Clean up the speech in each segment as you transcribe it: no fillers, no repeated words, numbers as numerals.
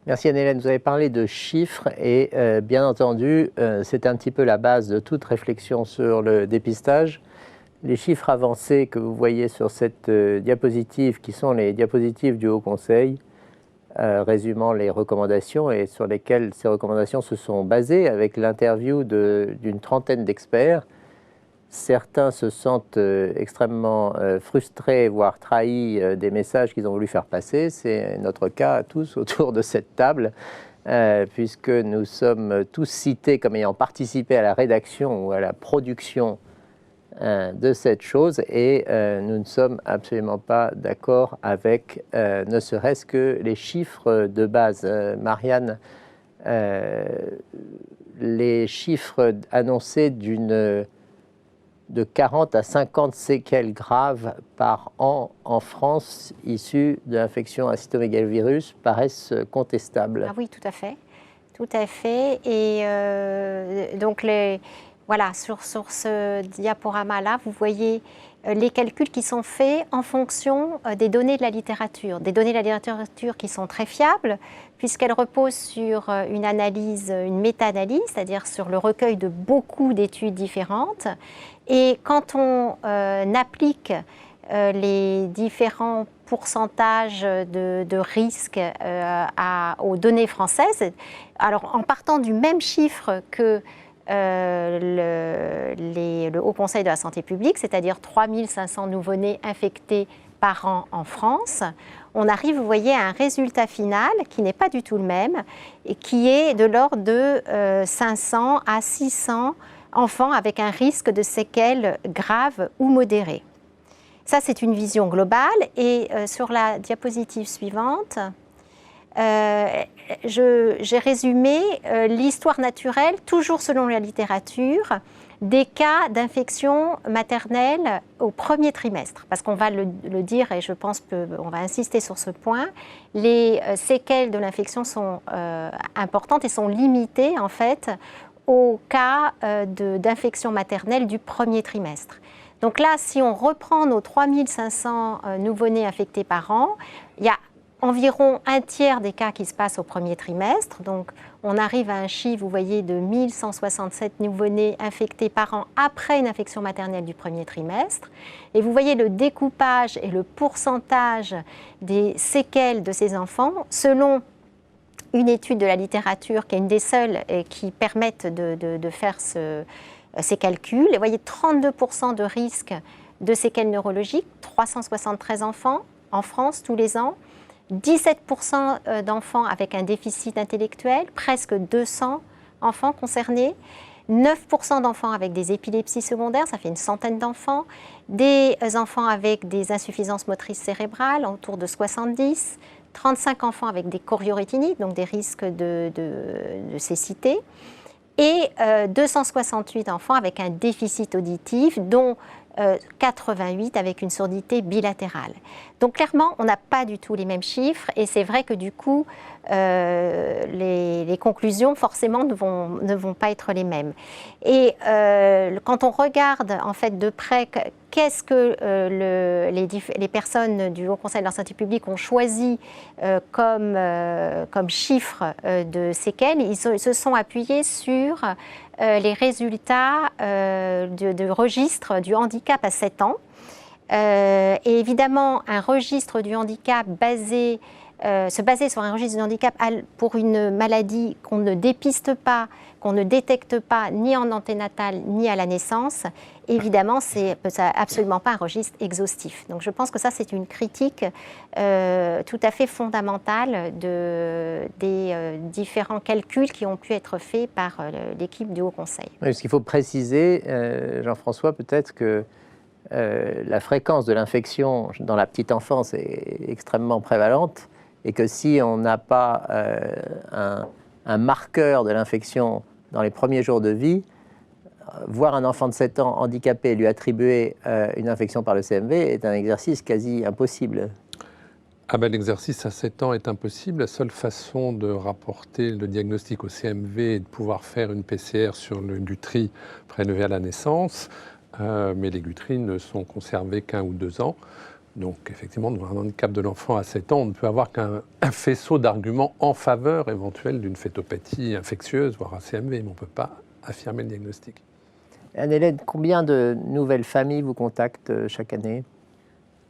Merci Anne-Hélène, vous avez parlé de chiffres et bien entendu, c'est un petit peu la base de toute réflexion sur le dépistage. Les chiffres avancés que vous voyez sur cette diapositive, qui sont les diapositives du Haut Conseil, résumant les recommandations et sur lesquelles ces recommandations se sont basées avec l'interview d'une trentaine d'experts. Certains se sentent extrêmement frustrés, voire trahis des messages qu'ils ont voulu faire passer. C'est notre cas à tous autour de cette table, puisque nous sommes tous cités comme ayant participé à la rédaction ou à la production de cette chose, et nous ne sommes absolument pas d'accord avec ne serait-ce que les chiffres de base. Marianne, les chiffres annoncés de 40 à 50 séquelles graves par an en France issues de l'infection à cytomégalovirus paraissent contestables. Ah oui, tout à fait. Tout à fait. Et donc, voilà, sur ce diaporama-là, vous voyez les calculs qui sont faits en fonction des données de la littérature. Des données de la littérature qui sont très fiables, puisqu'elles reposent sur une analyse, une méta-analyse, c'est-à-dire sur le recueil de beaucoup d'études différentes. Et quand on applique les différents pourcentages de risque aux données françaises, alors en partant du même chiffre que le Haut Conseil de la santé publique, c'est-à-dire 3500 nouveau-nés infectés par an en France, on arrive, vous voyez, à un résultat final qui n'est pas du tout le même et qui est de l'ordre de 500 à 600 enfants avec un risque de séquelles graves ou modérées. Ça, c'est une vision globale. Et sur la diapositive suivante, j'ai résumé l'histoire naturelle, toujours selon la littérature, des cas d'infection maternelle au premier trimestre. Parce qu'on va le dire, et je pense qu'on va insister sur ce point, les séquelles de l'infection sont importantes et sont limitées, en fait, au cas d'infection maternelle du premier trimestre. Donc là, si on reprend nos 3500 nouveau-nés infectés par an, il y a environ un tiers des cas qui se passent au premier trimestre. Donc on arrive à un chiffre, vous voyez, de 1167 nouveau-nés infectés par an après une infection maternelle du premier trimestre. Et vous voyez le découpage et le pourcentage des séquelles de ces enfants selon une étude de la littérature qui est une des seules qui permettent de faire ces calculs. Et vous voyez 32% de risque de séquelles neurologiques, 373 enfants en France tous les ans, 17% d'enfants avec un déficit intellectuel, presque 200 enfants concernés, 9% d'enfants avec des épilepsies secondaires, ça fait une centaine d'enfants, des enfants avec des insuffisances motrices cérébrales, autour de 70, 35 enfants avec des choriorétinites, donc des risques de cécité, et 268 enfants avec un déficit auditif, dont 88 avec une surdité bilatérale. Donc clairement, on n'a pas du tout les mêmes chiffres et c'est vrai que du coup, les conclusions forcément ne vont pas être les mêmes. Et quand on regarde en fait de près qu'est-ce que les personnes du Haut Conseil de la santé publique ont choisi comme chiffre de séquelles, ils se sont appuyés sur les résultats de registre du handicap à 7 ans. Et évidemment, un registre du handicap se baser sur un registre du handicap pour une maladie qu'on ne dépiste pas, qu'on ne détecte pas ni en anténatal ni à la naissance, évidemment, c'est absolument pas un registre exhaustif. Donc je pense que ça, c'est une critique tout à fait fondamentale des différents calculs qui ont pu être faits par l'équipe du Haut Conseil. Oui, ce qu'il faut préciser, Jean-François, peut-être que la fréquence de l'infection dans la petite enfance est extrêmement prévalente et que si on n'a pas un marqueur de l'infection dans les premiers jours de vie, voir un enfant de 7 ans handicapé et lui attribuer une infection par le CMV est un exercice quasi impossible. L'exercice à 7 ans est impossible. La seule façon de rapporter le diagnostic au CMV est de pouvoir faire une PCR sur le Gutri prélevé à la naissance. Mais les Gutri ne sont conservés qu'1 ou 2 ans. Donc effectivement, dans un handicap de l'enfant à 7 ans, on ne peut avoir qu'un faisceau d'arguments en faveur éventuelle d'une fétopathie infectieuse, voire un CMV, mais on ne peut pas affirmer le diagnostic. Anne-Hélène, combien de nouvelles familles vous contactent chaque année?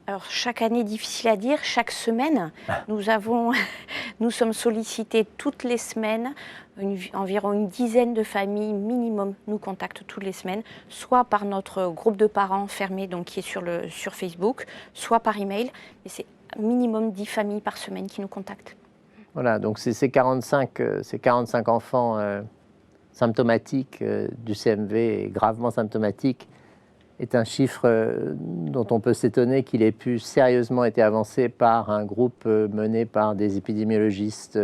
Alors, chaque année, difficile à dire. Chaque semaine, nous sommes sollicités toutes les semaines. Environ une dizaine de familles minimum nous contactent toutes les semaines, soit par notre groupe de parents fermé, donc qui est sur Facebook, soit par email. Mais c'est minimum 10 familles par semaine qui nous contactent. Voilà, donc ces 45 enfants symptomatiques du CMV et gravement symptomatiques est un chiffre dont on peut s'étonner qu'il ait pu sérieusement être avancé par un groupe mené par des épidémiologistes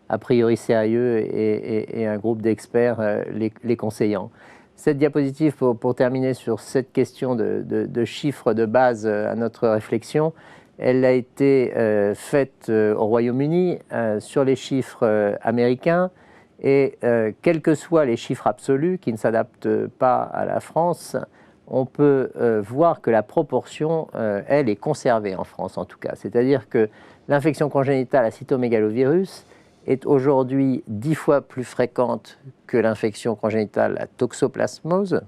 a priori sérieux et un groupe d'experts les conseillant. Cette diapositive, pour terminer sur cette question de chiffres de base à notre réflexion, elle a été faite au Royaume-Uni sur les chiffres américains et quels que soient les chiffres absolus qui ne s'adaptent pas à la France, on peut voir que la proportion, elle, est conservée en France en tout cas. C'est-à-dire que l'infection congénitale à cytomégalovirus est aujourd'hui 10 fois plus fréquente que l'infection congénitale à toxoplasmose,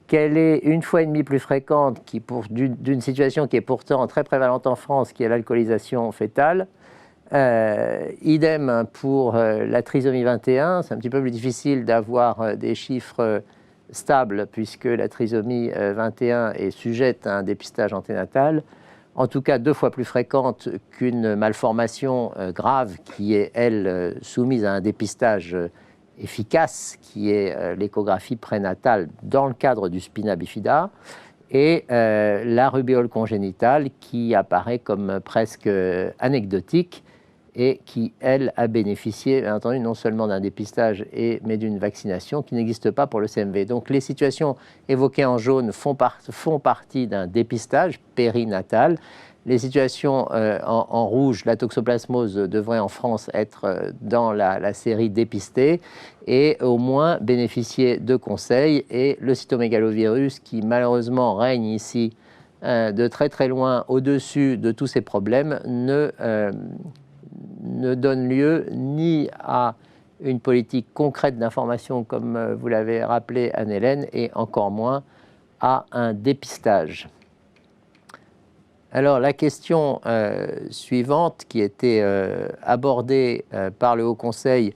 qu'elle est 1,5 fois plus fréquente d'une situation qui est pourtant très prévalente en France, qui est l'alcoolisation fœtale. Idem pour la trisomie 21, c'est un petit peu plus difficile d'avoir des chiffres stable puisque la trisomie 21 est sujette à un dépistage anténatal, en tout cas 2 fois plus fréquente qu'une malformation grave qui est, elle, soumise à un dépistage efficace, qui est l'échographie prénatale dans le cadre du spina bifida, et la rubéole congénitale qui apparaît comme presque anecdotique et qui, elle, a bénéficié, bien entendu, non seulement d'un dépistage, mais d'une vaccination qui n'existe pas pour le CMV. Donc les situations évoquées en jaune font partie d'un dépistage périnatal. Les situations en rouge, la toxoplasmose devrait en France être dans la série dépistée et au moins bénéficier de conseils. Et le cytomégalovirus, qui malheureusement règne ici de très très loin au-dessus de tous ces problèmes, ne donne lieu ni à une politique concrète d'information, comme vous l'avez rappelé Anne-Hélène, et encore moins à un dépistage. Alors la question suivante, qui était abordée par le Haut Conseil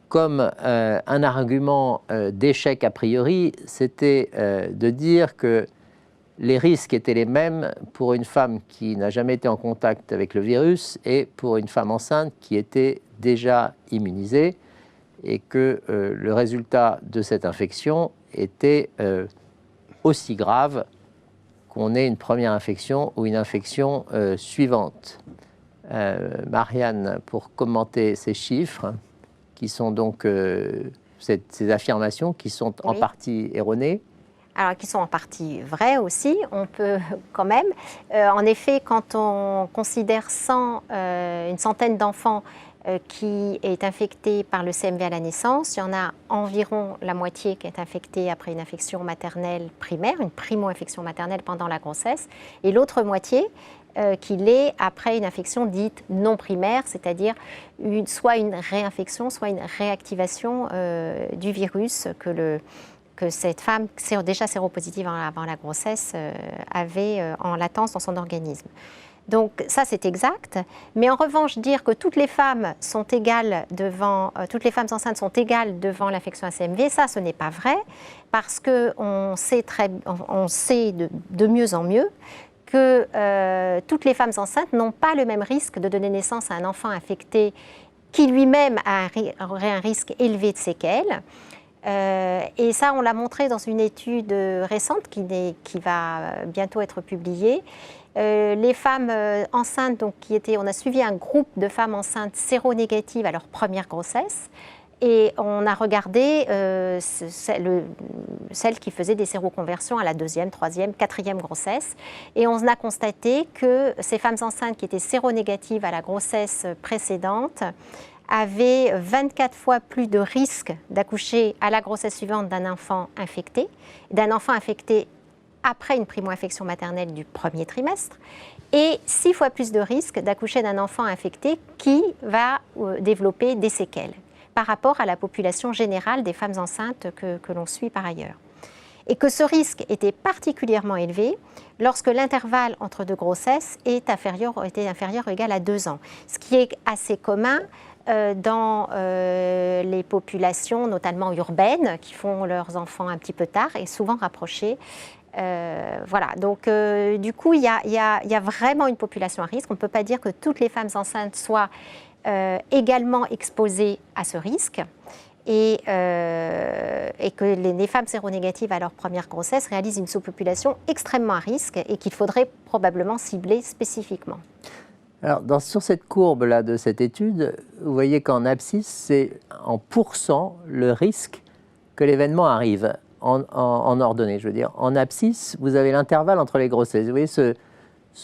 comme un argument d'échec a priori, c'était de dire que les risques étaient les mêmes pour une femme qui n'a jamais été en contact avec le virus et pour une femme enceinte qui était déjà immunisée, et que le résultat de cette infection était aussi grave qu'on ait une première infection ou une infection suivante. Marianne, pour commenter ces chiffres, qui sont donc ces affirmations qui sont en partie erronées. Alors, qui sont en partie vraies aussi, on peut quand même. En effet, quand on considère une centaine d'enfants qui est infecté par le CMV à la naissance, il y en a environ la moitié qui est infectée après une infection maternelle primaire, une primo-infection maternelle pendant la grossesse, et l'autre moitié qui l'est après une infection dite non primaire, c'est-à-dire soit une réinfection, soit une réactivation du virus que cette femme, déjà séropositive avant la grossesse, avait en latence dans son organisme. Donc ça, c'est exact. Mais en revanche, dire que toutes les femmes sont égales toutes les femmes enceintes sont égales devant l'infection à CMV, ça, ce n'est pas vrai, parce qu'on sait de mieux en mieux que toutes les femmes enceintes n'ont pas le même risque de donner naissance à un enfant infecté qui lui-même aurait un risque élevé de séquelles. Et ça, on l'a montré dans une étude récente qui va bientôt être publiée. Les femmes enceintes, donc, on a suivi un groupe de femmes enceintes séronégatives à leur première grossesse, et on a regardé celles qui faisaient des séroconversions à la 2e, 3e, 4e grossesse, et on a constaté que ces femmes enceintes qui étaient séronégatives à la grossesse précédente avaient 24 fois plus de risques d'accoucher à la grossesse suivante d'un enfant infecté après une primo-infection maternelle du premier trimestre et 6 fois plus de risques d'accoucher d'un enfant infecté qui va développer des séquelles par rapport à la population générale des femmes enceintes que l'on suit par ailleurs. Et que ce risque était particulièrement élevé lorsque l'intervalle entre 2 grossesses était inférieur ou égal à 2 ans, ce qui est assez commun dans les populations, notamment urbaines, qui font leurs enfants un petit peu tard et souvent rapprochés. Voilà, donc du coup, il y a vraiment une population à risque. On ne peut pas dire que toutes les femmes enceintes soient également exposées à ce risque. Et que les femmes séronégatives à leur première grossesse réalisent une sous-population extrêmement à risque et qu'il faudrait probablement cibler spécifiquement. Alors, sur cette courbe-là de cette étude, vous voyez qu'en abscisse, c'est en pourcent le risque que l'événement arrive en ordonnée. Je veux dire, en abscisse, vous avez l'intervalle entre les grossesses. Vous voyez ce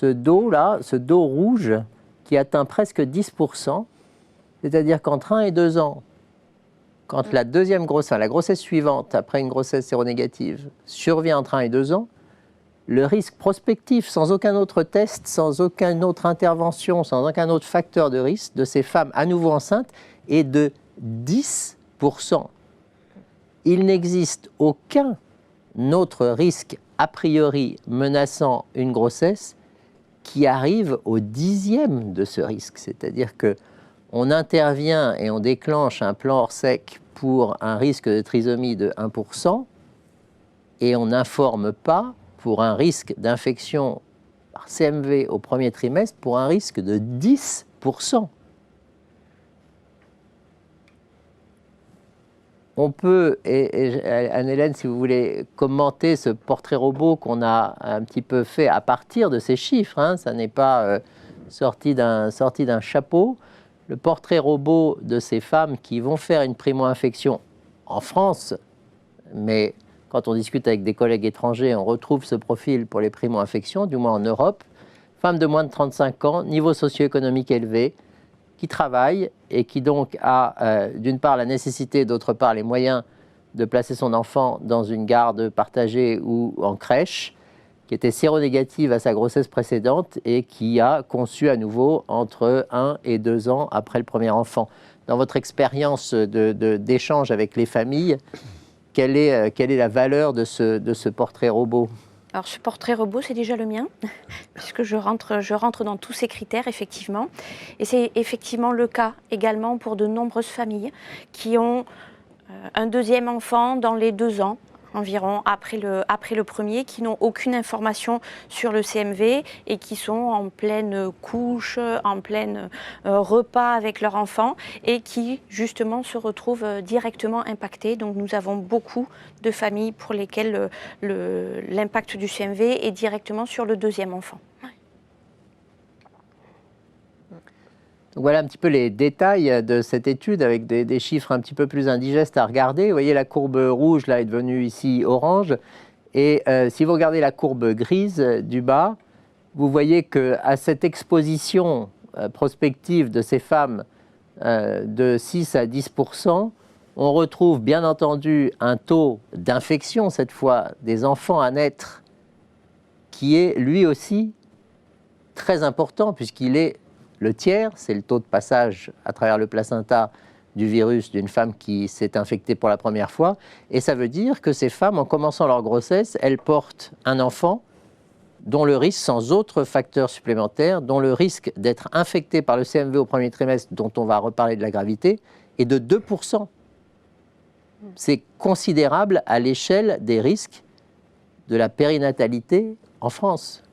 dos-là, ce dos rouge qui atteint presque 10%, c'est-à-dire qu'entre 1 et 2 ans, quand la deuxième grossesse, la grossesse suivante, après une grossesse séronégative, survient entre 1 et 2 ans, le risque prospectif, sans aucun autre test, sans aucune autre intervention, sans aucun autre facteur de risque de ces femmes à nouveau enceintes est de 10%. Il n'existe aucun autre risque a priori menaçant une grossesse qui arrive au 10e de ce risque. C'est-à-dire qu'on intervient et on déclenche un plan hors sec pour un risque de trisomie de 1% et on n'informe pas pour un risque d'infection par CMV au premier trimestre pour un risque de 10%. On peut, et Anne-Hélène, si vous voulez commenter ce portrait robot qu'on a un petit peu fait à partir de ces chiffres, hein, ça n'est pas sorti d'un chapeau. Le portrait robot de ces femmes qui vont faire une primo-infection en France, mais quand on discute avec des collègues étrangers, on retrouve ce profil pour les primo-infections, du moins en Europe. Femme de moins de 35 ans, niveau socio-économique élevé, qui travaille et qui donc a d'une part la nécessité, d'autre part les moyens de placer son enfant dans une garde partagée ou en crèche, qui était séronégative à sa grossesse précédente et qui a conçu à nouveau entre 1 et 2 ans après le premier enfant. Dans votre expérience d'échange avec les familles, quelle est la valeur de ce portrait robot ? Alors ce portrait robot, c'est déjà le mien, puisque je rentre dans tous ces critères, effectivement. Et c'est effectivement le cas également pour de nombreuses familles qui ont un deuxième enfant dans les 2 ans, environ après le premier, qui n'ont aucune information sur le CMV et qui sont en pleine couche, en plein repas avec leur enfant et qui justement se retrouvent directement impactés. Donc nous avons beaucoup de familles pour lesquelles l'impact du CMV est directement sur le deuxième enfant. Donc voilà un petit peu les détails de cette étude avec des chiffres un petit peu plus indigestes à regarder. Vous voyez, la courbe rouge là est devenue ici orange. Et si vous regardez la courbe grise du bas, vous voyez qu'à cette exposition prospective de ces femmes de 6 à 10%, on retrouve bien entendu un taux d'infection, cette fois des enfants à naître, qui est lui aussi très important puisqu'il est le tiers, c'est le taux de passage à travers le placenta du virus d'une femme qui s'est infectée pour la première fois. Et ça veut dire que ces femmes, en commençant leur grossesse, elles portent un enfant dont le risque, sans autre facteur supplémentaire, dont le risque d'être infecté par le CMV au premier trimestre, dont on va reparler de la gravité, est de 2%. C'est considérable à l'échelle des risques de la périnatalité en France.